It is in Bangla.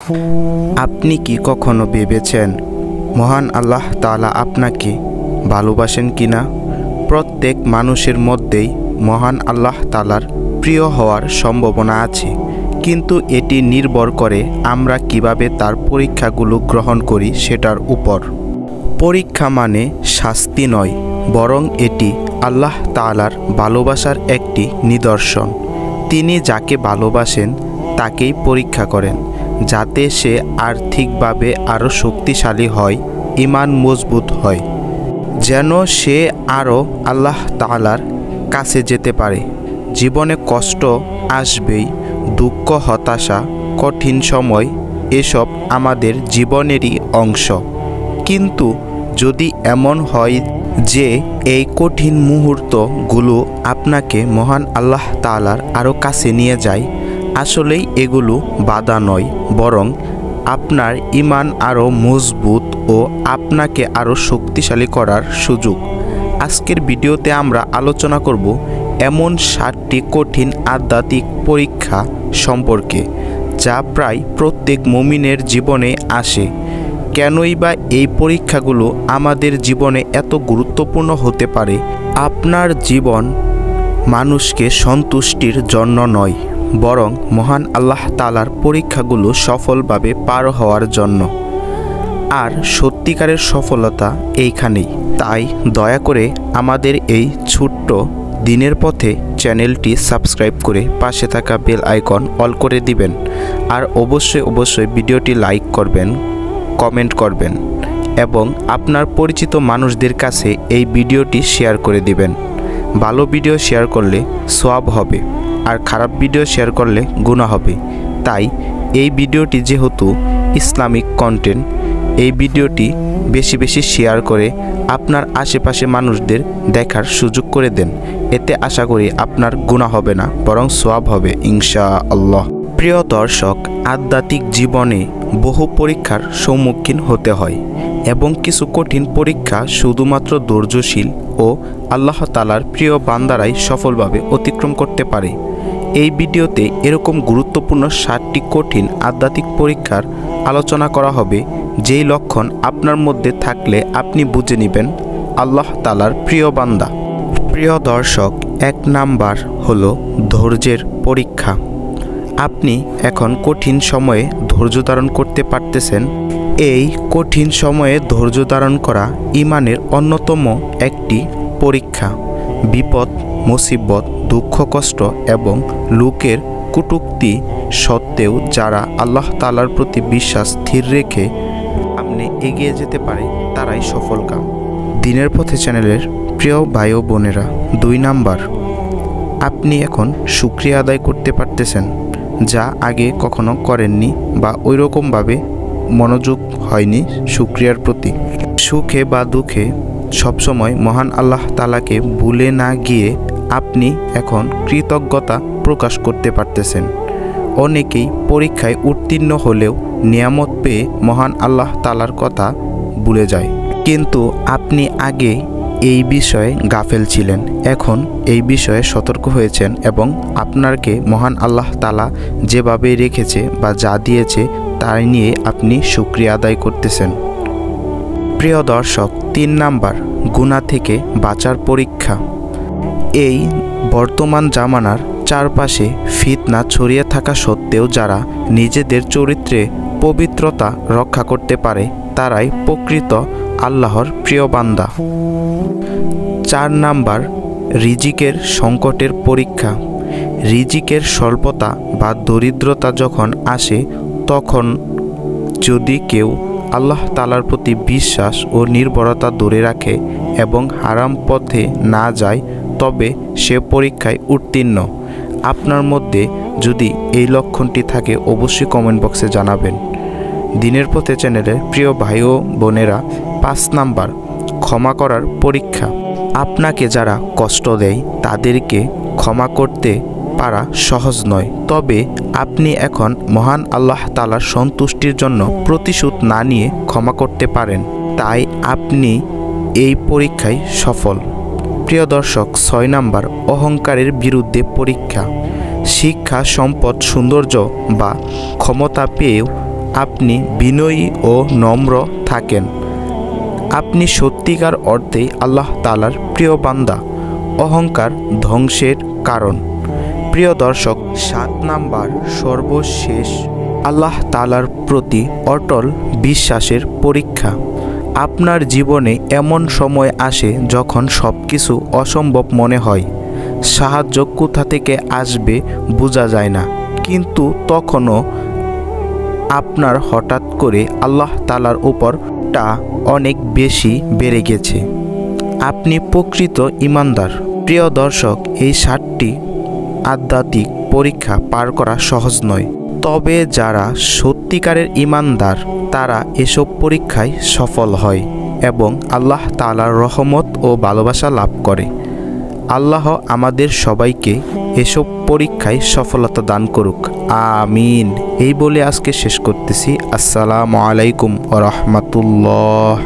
আপনি কি কখনো ভেবেছেন মহান আল্লাহ তাআলা আপনাকে ভালোবাসেন কিনা? প্রত্যেক মানুষের মধ্যেই মহান আল্লাহ তাআলার প্রিয় হওয়ার সম্ভাবনা আছে, কিন্তু এটি নির্ভর করে আমরা কিভাবে তার পরীক্ষাগুলো গ্রহণ করি সেটার উপর। পরীক্ষা মানে শাস্তি নয়, বরং এটি আল্লাহ তাআলার ভালোবাসার একটি নিদর্শন। তিনি যাকে ভালোবাসেন তাকেই পরীক্ষা করেন, যাতে সে আর্থিকভাবে আরও শক্তিশালী হয়, ঈমান মজবুত হয়, যেন সে আরও আল্লাহ তাআলার কাছে যেতে পারে। জীবনে কষ্ট আসবেই, দুঃখ, হতাশা, কঠিন সময়, এসব আমাদের জীবনেরই অংশ। কিন্তু যদি এমন হয় যে এই কঠিন মুহূর্তগুলো আপনাকে মহান আল্লাহ তাআলার আরও কাছে নিয়ে যায়, আসলেই এগুলো বাধা নয়, বরং আপনার ঈমান আরও মজবুত ও আপনাকে আরও শক্তিশালী করার সুযোগ। আজকের ভিডিওতে আমরা আলোচনা করব এমন 7টি কঠিন আধ্যাত্মিক পরীক্ষা সম্পর্কে, যা প্রায় প্রত্যেক মুমিনের জীবনে আসে। কেনই বা এই পরীক্ষাগুলো আমাদের জীবনে এত গুরুত্বপূর্ণ হতে পারে? আপনার জীবন মানুষকে সন্তুষ্টির জন্য নয়, বরং মহান আল্লাহ তাআলার পরীক্ষাগুলো সফলভাবে পার হওয়ার জন্য। আর সত্যিকারের সফলতা এইখানেই। তাই দয়া করে আমাদের এই ছোট্ট দিনের পথে চ্যানেলটি সাবস্ক্রাইব করে পাশে থাকা বেল আইকন অল করে দিবেন। আর অবশ্যই ভিডিওটি লাইক করবেন, কমেন্ট করবেন এবং আপনার পরিচিত মানুষদের কাছে এই ভিডিওটি শেয়ার করে দিবেন। ভালো ভিডিও শেয়ার করলে সওয়াব হবে, আর খারাপ ভিডিও শেয়ার করলে গুনাহ হবে। তাই এই ভিডিওটি যেহেতু ইসলামিক কন্টেন্ট, এই ভিডিওটি বেশি শেয়ার করে আপনার আশেপাশে মানুষদের দেখার সুযোগ করে দেন। এতে আশা করি আপনার গুনাহ হবে না, বরং সওয়াব হবে ইনশাআল্লাহ। প্রিয় দর্শক, আধ্যাত্মিক জীবনে বহু পরীক্ষার সম্মুখীন হতে হয় এবং কিছু কঠিন পরীক্ষা শুধুমাত্র ধৈর্যশীল ও আল্লাহ তাআলার প্রিয় বান্দারাই সফলভাবে অতিক্রম করতে পারে। এই ভিডিওতে এরকম গুরুত্বপূর্ণ 7টি কঠিন আধ্যাত্মিক পরীক্ষার আলোচনা করা হবে, যেই লক্ষণ আপনার মধ্যে থাকলে আপনি বুঝে নেবেন আল্লাহ তাআলার প্রিয় বান্দা। প্রিয় দর্শক, 1 নাম্বার হলো ধৈর্যের পরীক্ষা। আপনি এখন কঠিন সময়ে ধৈর্য ধারণ করতে পারতেছেন? এই কঠিন সময়ে ধৈর্য ধারণ করা ঈমানের অন্যতম একটি পরীক্ষা। বিপদ, মুসিবত, দুঃখ, কষ্ট এবং লোকের কটূক্তি সত্ত্বেও যারা আল্লাহ তাআলার প্রতি বিশ্বাস স্থির রেখে সামনে এগিয়ে যেতে পারে, তারাই সফলকাম। দিনের পথে চ্যানেলের প্রিয় ভাই ও বোনেরা, 2 নাম্বার, আপনি এখন শুকরিয়া আদায় করতে পারতেছেন, যা আগে কখনো করেননি বা ওইরকমভাবে মনোযোগ হয়নি শুকরিয়ার প্রতি। সুখে বা দুঃখে সবসময় মহান আল্লাহ তাআলাকে ভুলে না গিয়ে আপনি এখন কৃতজ্ঞতা প্রকাশ করতে পারতেছেন। অনেকেই পরীক্ষায় উত্তীর্ণ হলেও নিয়ামত পেয়ে মহান আল্লাহ তাআলার কথা ভুলে যায়, কিন্তু আপনি আগে এই বিষয়ে গাফেল ছিলেন। এখন এই বিষয়ে সতর্ক হয়েছেন এবং আপনাকে মহান আল্লাহ তাআলা যেভাবে রেখেছে বা যা দিয়েছে তাই নিয়ে আপনি শুকরিয়া আদায় করতেছেন। প্রিয় দর্শক, 3 নাম্বার, গুনাহ থেকে বাঁচার পরীক্ষা। এই বর্তমান জামানার চারপাশে ফিতনা ছড়িয়ে থাকা সত্ত্বেও যারা নিজেদের চরিত্রে পবিত্রতা রক্ষা করতে পারে, তারাই প্রকৃত আল্লাহর প্রিয় বান্দা। 4 নাম্বার, রিজিকের সংকটের পরীক্ষা। রিজিকের স্বল্পতা বা দরিদ্রতা যখন আসে, তখন যদি কেউ আল্লাহ তাআলার প্রতি বিশ্বাস ও নির্ভরতা ধরে রাখে এবং হারাম পথে না যায়, তবে সে পরীক্ষায় উত্তীর্ণ। আপনার মধ্যে যদি এই লক্ষণটি থাকে, অবশ্যই কমেন্ট বক্সে জানাবেন। দিনের পথে চ্যানেলের প্রিয় ভাই ও বোনেরা, 5 নাম্বার, ক্ষমা করার পরীক্ষা। আপনাকে যারা কষ্ট দেয় তাদেরকে ক্ষমা করতে পারা সহজ নয়, তবে আপনি এখন মহান আল্লাহ তাআলার সন্তুষ্টির জন্য প্রতিশোধ না নিয়ে ক্ষমা করতে পারেন। তাই আপনি এই পরীক্ষায় সফল। প্রিয় দর্শক, 6 নাম্বার, অহংকারের বিরুদ্ধে পরীক্ষা। শিক্ষা, সম্পদ, সৌন্দর্য বা ক্ষমতা পেয়েও আপনি বিনয়ী ও নম্র থাকেন। আপনি সত্যিকার অর্থেই আল্লাহ তাআলার প্রিয় বান্দা। অহংকার ধ্বংসের কারণ। প্রিয় দর্শক, 7 নাম্বার সর্বশেষ, আল্লাহ তাআলার প্রতি অটল বিশ্বাসের পরীক্ষা। আপনার জীবনে এমন সময় আসে যখন সব কিছু অসম্ভব মনে হয়, সাহায্য কোথা থেকে আসবে বোঝা যায় না, কিন্তু তখনও আপনার হঠাৎ করে আল্লাহ তাআলার উপরটা অনেক বেশি বেড়ে গেছে। আপনি প্রকৃত ঈমানদার। প্রিয় দর্শক, এই 7টি আধ্যাত্মিক পরীক্ষা পার করা সহজ নয়, তবে যারা সত্যিকারের ঈমানদার তারা এসব পরীক্ষায় সফল হয় এবং আল্লাহ তাআলার রহমত ও ভালোবাসা লাভ করে। আল্লাহ আমাদের সবাইকে এসব পরীক্ষায় সফলতা দান করুক, আমিন। এই বলে আজকে শেষ করতেছি। আসসালামু আলাইকুম ওয়া রাহমাতুল্লাহ।